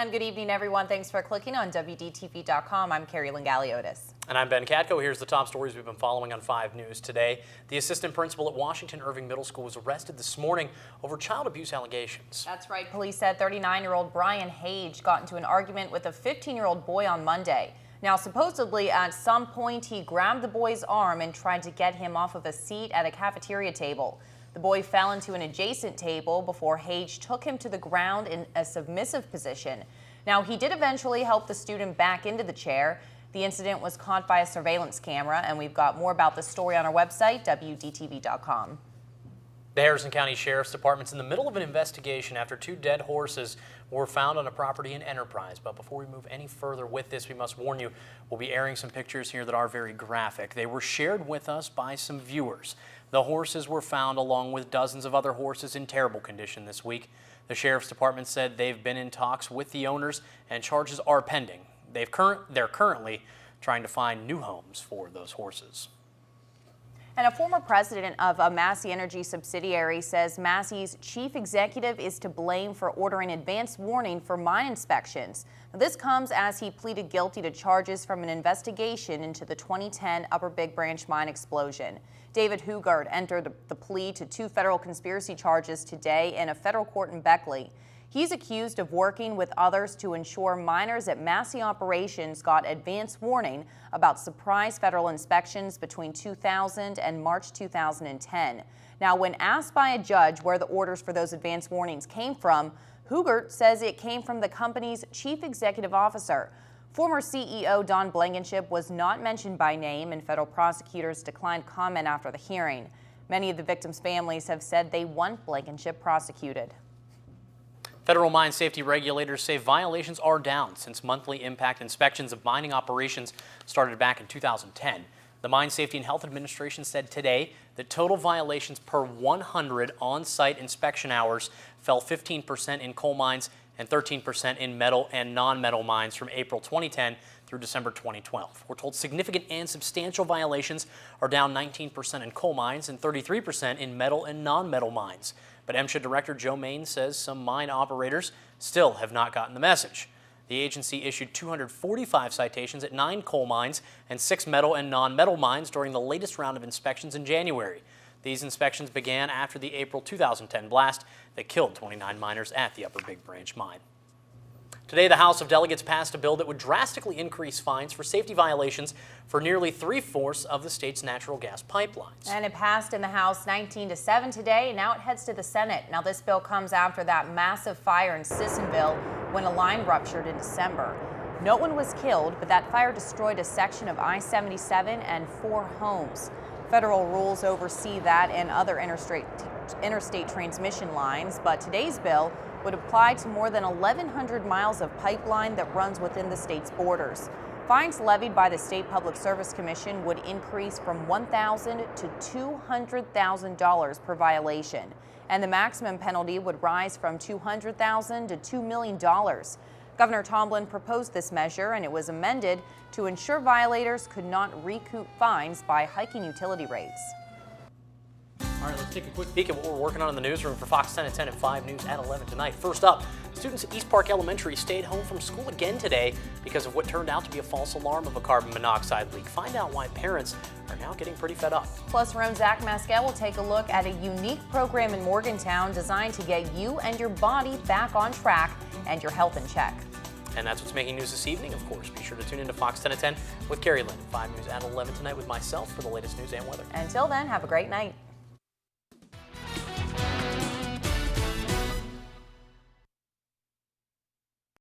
And good evening, everyone. Thanks for clicking on WDTV.com. I'm Carrie Lingaliotis. And I'm Ben Katko. Here's the top stories we've been following on 5 News today. The assistant principal at Washington Irving Middle School was arrested this morning over child abuse allegations. That's right. Police said 39-year-old Brian Hage got into an argument with a 15-year-old boy on Monday. Now, supposedly, at some point, he grabbed the boy's arm and tried to get him off of a seat at a cafeteria table. The boy fell into an adjacent table before Hage took him to the ground in a submissive position. Now, he did eventually help the student back into the chair. The incident was caught by a surveillance camera, and we've got more about the story on our website, WDTV.com. The Harrison County Sheriff's Department's in the middle of an investigation after 2 dead horses were found on a property in Enterprise. But before we move any further with this, we must warn you, we'll be airing some pictures here that are very graphic. They were shared with us by some viewers. The horses were found along with dozens of other horses in terrible condition this week. The Sheriff's Department said they've been in talks with the owners and charges are pending. They're currently trying to find new homes for those horses. And a former president of a Massey Energy subsidiary says Massey's chief executive is to blame for ordering advance warning for mine inspections. Now, this comes as he pleaded guilty to charges from an investigation into the 2010 Upper Big Branch mine explosion. David Hugard entered the plea to 2 federal conspiracy charges today in a federal court in Beckley. He's accused of working with others to ensure miners at Massey operations got advance warning about surprise federal inspections between 2000 and March 2010. Now, when asked by a judge where the orders for those advance warnings came from, Hugert says it came from the company's chief executive officer. Former CEO Don Blankenship was not mentioned by name, and federal prosecutors declined comment after the hearing. Many of the victims' families have said they want Blankenship prosecuted. Federal mine safety regulators say violations are down since monthly impact inspections of mining operations started back in 2010. The Mine Safety and Health Administration said today that total violations per 100 on-site inspection hours fell 15% in coal mines and 13% in metal and non-metal mines from April 2010 through December 2012. We're told significant and substantial violations are down 19% in coal mines and 33% in metal and non-metal mines. But MSHA Director Joe Main says some mine operators still have not gotten the message. The agency issued 245 citations at 9 coal mines and 6 metal and non-metal mines during the latest round of inspections in January. These inspections began after the April 2010 blast that killed 29 miners at the Upper Big Branch mine. Today, the House of Delegates passed a bill that would drastically increase fines for safety violations for nearly 3/4 of the state's natural gas pipelines. And it passed in the House 19-7 today, and now it heads to the Senate. Now, this bill comes after that massive fire in Sissonville when a line ruptured in December. No one was killed, but that fire destroyed a section of I-77 and 4 homes. Federal rules oversee that and other interstate transmission lines, but today's bill would apply to more than 1,100 miles of pipeline that runs within the state's borders. Fines levied by the State Public Service Commission would increase from $1,000 to $200,000 per violation, and the maximum penalty would rise from $200,000 to $2 million. Governor Tomblin proposed this measure, and it was amended to ensure violators could not recoup fines by hiking utility rates. All right, let's take a quick peek at what we're working on in the newsroom for Fox 10 at 10 and 5 News at 11 tonight. First up, students at East Park Elementary stayed home from school again today because of what turned out to be a false alarm of a carbon monoxide leak. Find out why parents are now getting pretty fed up. Plus, our own Zach Maskell will take a look at a unique program in Morgantown designed to get you and your body back on track and your health in check. And that's what's making news this evening, of course. Be sure to tune in to Fox 10 at 10 with Carrie Lynn. 5 News at 11 tonight with myself for the latest news and weather. Until then, have a great night.